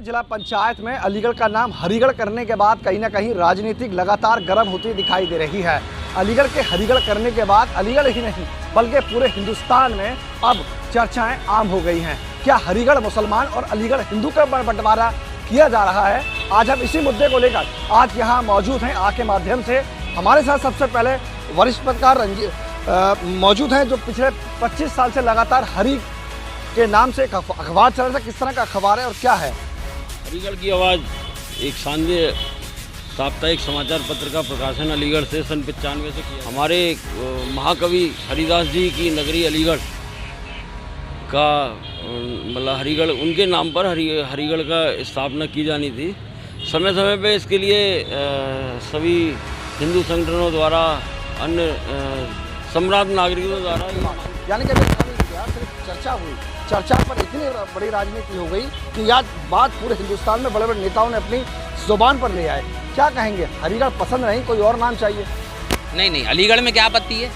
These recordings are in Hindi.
जिला पंचायत में अलीगढ़ का नाम हरिगढ़ करने के बाद कहीं ना कहीं राजनीतिक लगातार गर्म होती दिखाई दे रही है। अलीगढ़ के हरिगढ़ करने के बाद अलीगढ़ ही नहीं बल्कि पूरे हिंदुस्तान में अब चर्चाएं आम हो गई हैं। क्या हरिगढ़ मुसलमान और अलीगढ़ हिंदू का बंटवारा किया जा रहा है? आज हम इसी मुद्दे को लेकर आज यहाँ मौजूद हैं। आपके माध्यम से हमारे साथ सबसे पहले वरिष्ठ पत्रकार मौजूद हैं जो पिछले 25 साल से लगातार हरि के नाम से एक अखबार चल रहा है। किस तरह का अखबार है और क्या है? अलीगढ़ की आवाज़ एक शानदार साप्ताहिक समाचार पत्र का प्रकाशन अलीगढ़ से सन 95 से किया। हमारे महाकवि हरिदास जी की नगरी अलीगढ़ का मतलब हरिगढ़ उनके नाम पर हरिगढ़ का स्थापना की जानी थी। समय समय पे इसके लिए सभी हिंदू संगठनों द्वारा अन्य सम्राट नागरिकों द्वारा यानी कि सिर्फ चर्चा हुई, चर्चा पर इतनी बड़ी राजनीति हो गई कि आज बात पूरे हिंदुस्तान में बड़े बड़े नेताओं ने अपनी जुबान पर ले आए। क्या कहेंगे? हरिगढ़ पसंद नहीं, कोई और नाम चाहिए? नहीं, अलीगढ़ में क्या आपत्ति है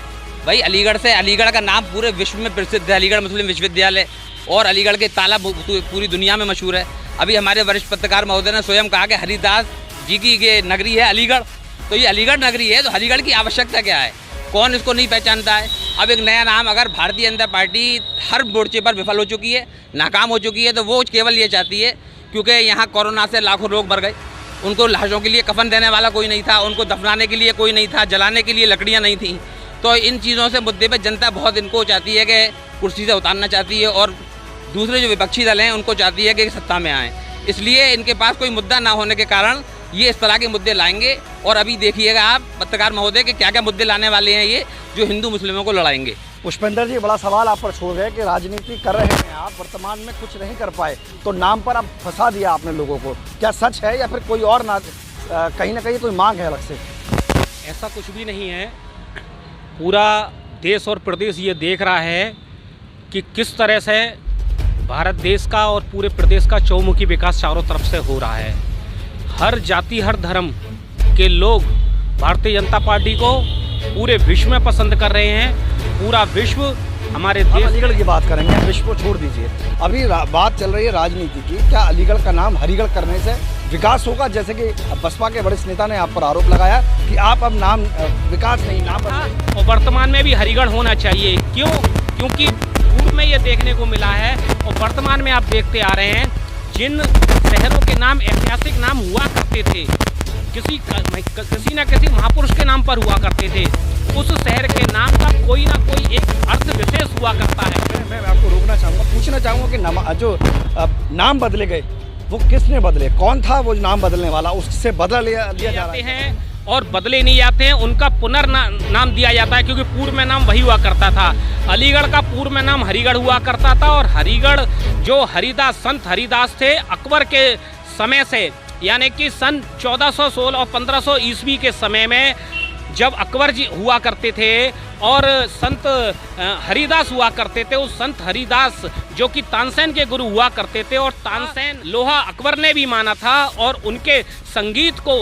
भाई? अलीगढ़ से अलीगढ़ का नाम पूरे विश्व में प्रसिद्ध है। अलीगढ़ मुस्लिम विश्वविद्यालय और अलीगढ़ के ताला पूरी दुनिया में मशहूर है। अभी हमारे वरिष्ठ पत्रकार महोदय ने स्वयं कहा कि हरिदास जी की ये नगरी है अलीगढ़, तो ये अलीगढ़ नगरी है, तो हरिगढ़ की आवश्यकता क्या है? कौन इसको नहीं पहचानता है? अब एक नया नाम, अगर भारतीय जनता पार्टी हर मोर्चे पर विफल हो चुकी है, नाकाम हो चुकी है, तो वो केवल ये चाहती है क्योंकि यहाँ कोरोना से लाखों लोग मर गए, उनको लाशों के लिए कफन देने वाला कोई नहीं था, उनको दफनाने के लिए कोई नहीं था, जलाने के लिए लकड़ियाँ नहीं थी। तो इन चीज़ों से मुद्दे पर जनता बहुत इनको चाहती है कि कुर्सी से उतारना चाहती है और दूसरे जो विपक्षी दल हैं उनको चाहती है कि सत्ता में आएँ। इसलिए इनके पास कोई मुद्दा ना होने के कारण ये इस तरह के मुद्दे लाएंगे। और अभी देखिएगा आप पत्रकार महोदय के क्या क्या मुद्दे लाने वाले हैं ये, जो हिंदू मुस्लिमों को लड़ाएंगे। पुष्पेंद्र जी, बड़ा सवाल आप पर छोड़ गए कि राजनीति कर रहे हैं आप, वर्तमान में कुछ नहीं कर पाए, तो नाम पर अब फंसा दिया आपने लोगों को। क्या सच है या फिर कोई और कहीं ना कहीं कोई मांग है अलग से? ऐसा कुछ भी नहीं है। पूरा देश और प्रदेश ये देख रहा है कि किस तरह से भारत देश का और पूरे प्रदेश का चौमुखी विकास चारों तरफ से हो रहा है। हर जाति हर धर्म के लोग भारतीय जनता पार्टी को पूरे विश्व में पसंद कर रहे हैं। पूरा विश्व हमारे देश। अलीगढ़ की बात करेंगे, विश्व को छोड़ दीजिए। अभी बात चल रही है राजनीति की। क्या अलीगढ़ का नाम हरिगढ़ करने से विकास होगा? जैसे कि बसपा के वरिष्ठ नेता ने आप पर आरोप लगाया कि आप अब नाम विकास नहीं नाम और वर्तमान में भी हरिगढ़ होना चाहिए। क्यों? क्योंकि पूर्व में ये देखने को मिला है और वर्तमान में आप देखते आ रहे हैं जिन शहरों के नाम ऐतिहासिक नाम हुआ करते थे, किसी न किसी महापुरुष के नाम पर हुआ करते थे, उस शहर के नाम का कोई ना कोई एक अर्थ विशेष हुआ करता है। मैं आपको रोकना चाहूँगा, पूछना चाहूँगा कि जो नाम बदले गए वो किसने बदले? कौन था वो नाम बदलने वाला? उससे बदला लिया जा रहा है और बदले नहीं जाते हैं, उनका नाम दिया जाता है क्योंकि पूर्व में नाम वही हुआ करता था। अलीगढ़ का पूर्व में नाम हरिगढ़ हुआ करता था और हरिगढ़ जो हरिदास संत हरिदास थे अकबर के समय से, यानी कि सन 1416 और 1500 ईस्वी के समय में जब अकबर जी हुआ करते थे और संत हरिदास हुआ करते थे, उस संत हरिदास जो कि तानसेन के गुरु हुआ करते थे और तानसेन लोहा अकबर ने भी माना था और उनके संगीत को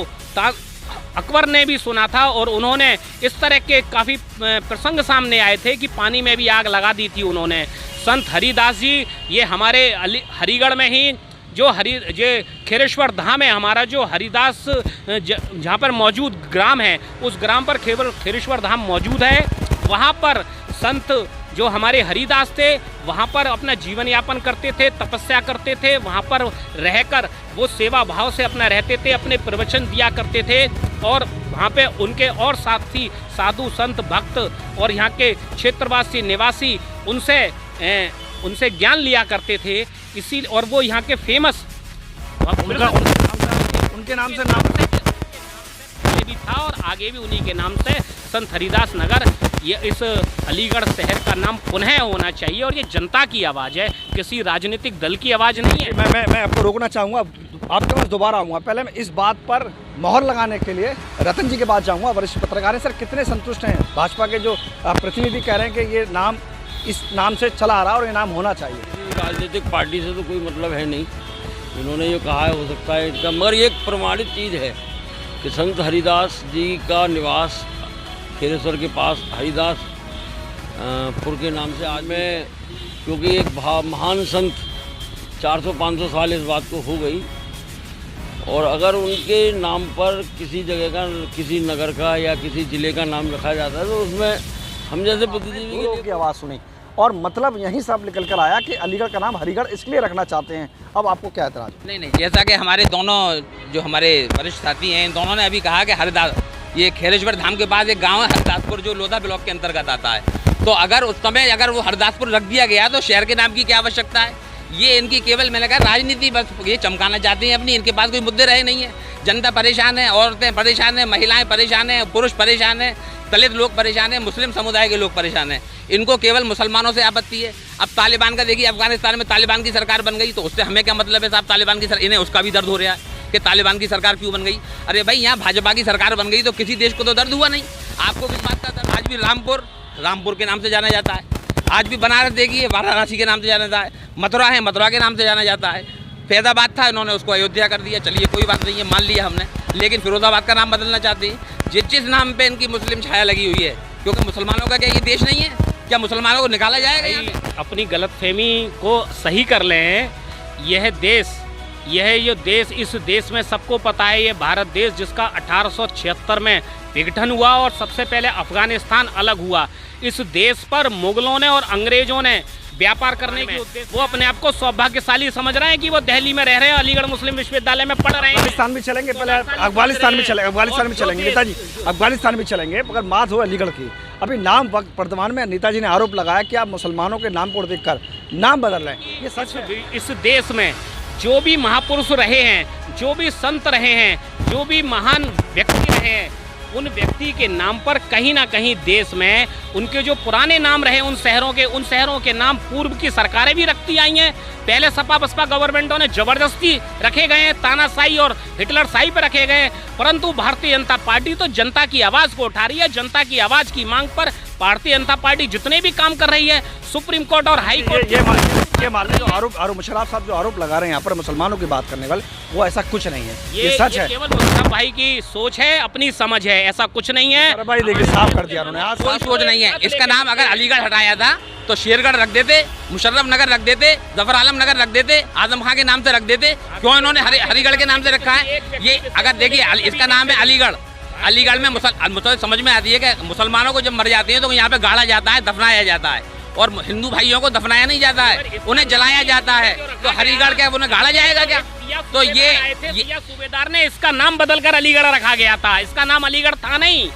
अकबर ने भी सुना था और उन्होंने इस तरह के काफ़ी प्रसंग सामने आए थे कि पानी में भी आग लगा दी थी उन्होंने। संत हरिदास जी ये हमारे हरिगढ़ में ही जो खेरेश्वर धाम है हमारा, जो हरिदास जहाँ पर मौजूद ग्राम है, उस ग्राम पर खेरेश्वर धाम मौजूद है। वहाँ पर संत जो हमारे हरिदास थे वहाँ पर अपना जीवन यापन करते थे, तपस्या करते थे, वहाँ पर रहकर वो सेवा भाव से अपना रहते थे, अपने प्रवचन दिया करते थे और वहाँ पे उनके और साथी साधु संत भक्त और यहाँ के क्षेत्रवासी निवासी उनसे ज्ञान लिया करते थे। इसी और वो यहाँ के फेमस उनके नाम से नाम भी था और आगे भी उन्हीं के नाम से संत हरिदास नगर, ये इस अलीगढ़ शहर का नाम पुनः होना चाहिए। और ये जनता की आवाज़ है, किसी राजनीतिक दल की आवाज़ नहीं है। मैं आपको रोकना चाहूँगा, आपके पास दोबारा आऊँगा। पहले मैं इस बात पर मोहर लगाने के लिए रतन जी के पास जाऊँगा, वरिष्ठ पत्रकार हैं। सर, कितने संतुष्ट हैं? भाजपा के जो प्रतिनिधि कह रहे हैं कि ये नाम इस नाम से चला आ रहा है और ये नाम होना चाहिए। राजनीतिक पार्टी से तो कोई मतलब है नहीं, इन्होंने जो कहा है हो सकता है इसका, मगर ये एक प्रमाणित चीज़ है कि संत हरिदास जी का निवास खेरेश्वर के पास हरिदास पुर के नाम से आज में, क्योंकि एक महान संत 400-500 साल इस बात को हो गई और अगर उनके नाम पर किसी जगह का, किसी नगर का या किसी ज़िले का नाम रखा जाता है तो उसमें हम जैसे बुद्धिजीवी लोगों की आवाज़ सुनी और मतलब यहीं से अब निकल कर आया कि अलीगढ़ का नाम हरिगढ़ इसलिए रखना चाहते हैं। अब आपको क्या एतराज़? नहीं, जैसा कि हमारे दोनों जो हमारे वरिष्ठ साथी हैं, इन दोनों ने अभी कहा कि हरिदास, ये खेरेश्वर धाम के बाद एक गांव है हरदासपुर जो लोधा ब्लॉक के अंतर्गत आता है, तो अगर उस समय अगर वो हरदासपुर रख दिया गया तो शहर के नाम की क्या आवश्यकता है? ये इनकी केवल, मैंने कहा, राजनीति, बस ये चमकाना चाहते हैं अपनी। इनके पास कोई मुद्दे रहे नहीं है। जनता परेशान है, औरतें परेशान हैं, महिलाएं परेशान हैं, पुरुष परेशान हैं, दलित लोग परेशान हैं, मुस्लिम समुदाय के लोग परेशान हैं। इनको केवल मुसलमानों से आपत्ति है। अब तालिबान का देखिए, अफगानिस्तान में तालिबान की सरकार बन गई तो उससे हमें क्या मतलब है साहब? तालिबान की सरकार, इन्हें उसका भी दर्द हो रहा है कि तालिबान की सरकार क्यों बन गई। अरे भाई, यहाँ भाजपा की सरकार बन गई तो किसी देश को तो दर्द हुआ नहीं। आपको किस बात का दर्द? आज भी रामपुर के नाम से जाना जाता है। आज भी बनारस देखिए, वाराणसी के नाम से जाना जाता है। मथुरा है, मथुरा के नाम से जाना जाता है। फैजाबाद था, इन्होंने उसको अयोध्या कर दिया। चलिए कोई बात नहीं है, मान लिया हमने। लेकिन फिरोजाबाद का नाम बदलना चाहते हैं। जिस नाम पे इनकी मुस्लिम छाया लगी हुई है, क्योंकि मुसलमानों का क्या ये देश नहीं है? क्या मुसलमानों को निकाला जाएगा? अपनी गलतफहमी को सही कर लें। यह देश, इस देश में सबको पता है, ये भारत देश जिसका 1876 में विघटन हुआ और सबसे पहले अफगानिस्तान अलग हुआ। इस देश पर मुगलों ने और अंग्रेजों ने व्यापार करने के उद्देश्य, वो अपने आप को सौभाग्यशाली समझ रहे हैं कि वो दिल्ली में रह रहे हैं, अलीगढ़ मुस्लिम विश्वविद्यालय में पढ़ रहे हैं। अफगानिस्तान भी चलेंगे, पहले अफगानिस्तान भी चलेंगे नेताजी, अफगानिस्तान भी चलेंगे, मगर बात हो अलीगढ़ की। अभी नाम वर्तमान में नेताजी ने आरोप लगाया कि आप मुसलमानों के नाम को देखकर नाम बदल रहे हैं। ये सच है? इस देश में जो भी महापुरुष रहे हैं, जो भी संत रहे हैं, जो भी महान व्यक्ति रहे हैं, उन व्यक्ति के नाम पर कहीं ना कहीं देश में उनके जो पुराने नाम रहे, उन शहरों के नाम पूर्व की सरकारें भी रखती आई हैं। पहले सपा बसपा गवर्नमेंटों ने जबरदस्ती रखे गए हैं, तानाशाही और हिटलरशाही पर रखे गए, परंतु भारतीय जनता पार्टी तो जनता की आवाज़ को उठा रही है। जनता की आवाज़ की मांग पर भारतीय जनता पार्टी जितने भी काम कर रही है, सुप्रीम कोर्ट और हाई कोर्ट, ये मान लो आरोप मुशर्रफ साहब जो आरोप लगा रहे हैं यहाँ पर मुसलमानों की बात करने वाले, वो ऐसा कुछ नहीं है। ये सच है? केवल मुशर्रफ भाई की सोच है, अपनी समझ है, ऐसा कुछ नहीं है। अरे भाई देखिए, साफ कर दिया उन्होंने। कोई सोच नहीं है। इसका नाम अगर अलीगढ़ हटाया था तो शेरगढ़ रख देते, मुशर्रफ नगर रख देते, जफर आलम नगर रख देते, आजम खां के नाम से रख देते। क्यों इन्होंने हरिगढ़ के नाम से रखा है? ये अगर देखिए, इसका नाम है अलीगढ़। अलीगढ़ में मुझे समझ में आती है कि मुसलमानों को जब मर जाते हैं तो यहाँ पे गाड़ा जाता है, दफनाया जाता है, और हिंदू भाइयों को दफनाया नहीं जाता है, उन्हें जलाया जाता है। तो हरिगढ़ क्या उन्हें गाड़ा जाएगा क्या? तो ये सूबेदार ने इसका नाम बदलकर अलीगढ़ रखा गया था। इसका नाम अलीगढ़ था नहीं,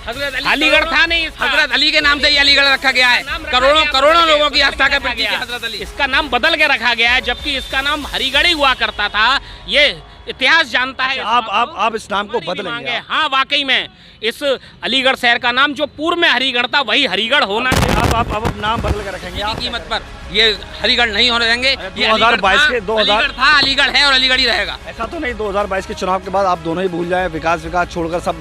अलीगढ़ था नहीं, हजरत अली के नाम से ये अलीगढ़ रखा गया है। करोड़ों लोगों की आस्था का प्रतीक है हजरत अली। इसका नाम बदल के रखा गया है, जबकि इसका नाम हरिगढ़ ही हुआ करता था। ये इतिहास जानता है। आप इस नाम को बदलेंगे? हाँ, वाकई में इस अलीगढ़ शहर का नाम जो पूर्व में हरिगढ़ था वही हरिगढ़ होना चाहिए। आप नाम बदल के रखेंगे आप कीमत पर? ये हरिगढ़ नहीं होने देंगे। 2022 के 2000 था, अलीगढ़ है और अलीगढ़ ही रहेगा। ऐसा तो नहीं 2022 के चुनाव के बाद आप दोनों ही भूल जाए, विकास छोड़कर सब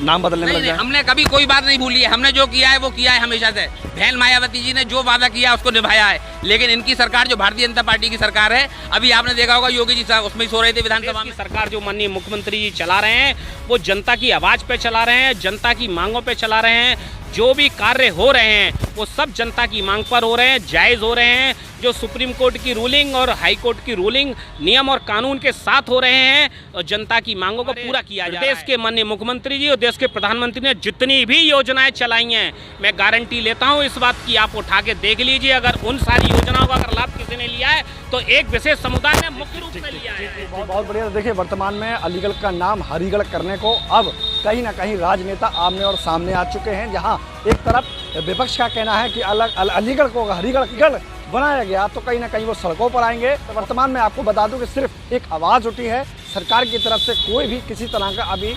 नाम बदलने में लग जाए? हमने कभी कोई बात नहीं भूली है। हमने जो किया है वो किया है हमेशा से। बहन मायावती जी ने जो वादा किया उसको निभाया है। लेकिन इनकी सरकार जो भारतीय जनता पार्टी की सरकार है, अभी आपने देखा होगा योगी जी साहब उसमें ही सो रहे थे विधानसभा में। सरकार जो माननीय मुख्यमंत्री जी चला रहे हैं वो जनता की आवाज पे चला रहे हैं, जनता की मांगों पे चला रहे हैं। जो भी कार्य हो रहे हैं वो सब जनता की मांग पर हो रहे हैं, जायज़ हो रहे हैं। जो सुप्रीम कोर्ट की रूलिंग और हाई कोर्ट की रूलिंग नियम और कानून के साथ हो रहे हैं और जनता की मांगों को पूरा किया जा रहा है। देश के माननीय मुख्यमंत्री जी और देश के प्रधानमंत्री ने जितनी भी योजनाएं चलाई हैं, मैं गारंटी लेता हूं इस बात की, आप उठा के देख लीजिए। अगर उन सारी योजनाओं का अगर लाभ किसी ने लिया है तो एक विशेष समुदाय ने मुख्य रूप में लिया है। बहुत बढ़िया। देखिए, वर्तमान में अलीगढ़ का नाम हरिगढ़ करने को अब कहीं ना कहीं राजनेता आमने और सामने आ चुके हैं। जहां एक तरफ विपक्ष का कहना है कि अलीगढ़ को हरिगढ़ बनाया गया तो कहीं ना कहीं वो सड़कों पर आएंगे। तो वर्तमान में आपको बता दूं कि सिर्फ एक आवाज़ उठी है, सरकार की तरफ से कोई भी किसी तरह का अभी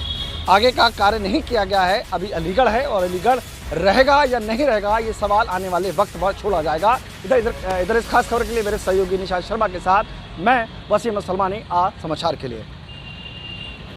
आगे का कार्य नहीं किया गया है। अभी अलीगढ़ है और अलीगढ़ रहेगा या नहीं रहेगा, ये सवाल आने वाले वक्त पर छोड़ा जाएगा। इधर इस खास खबर के लिए मेरे सहयोगी निशांत शर्मा के साथ मैं वसीम सलमानी, आज समाचार के लिए।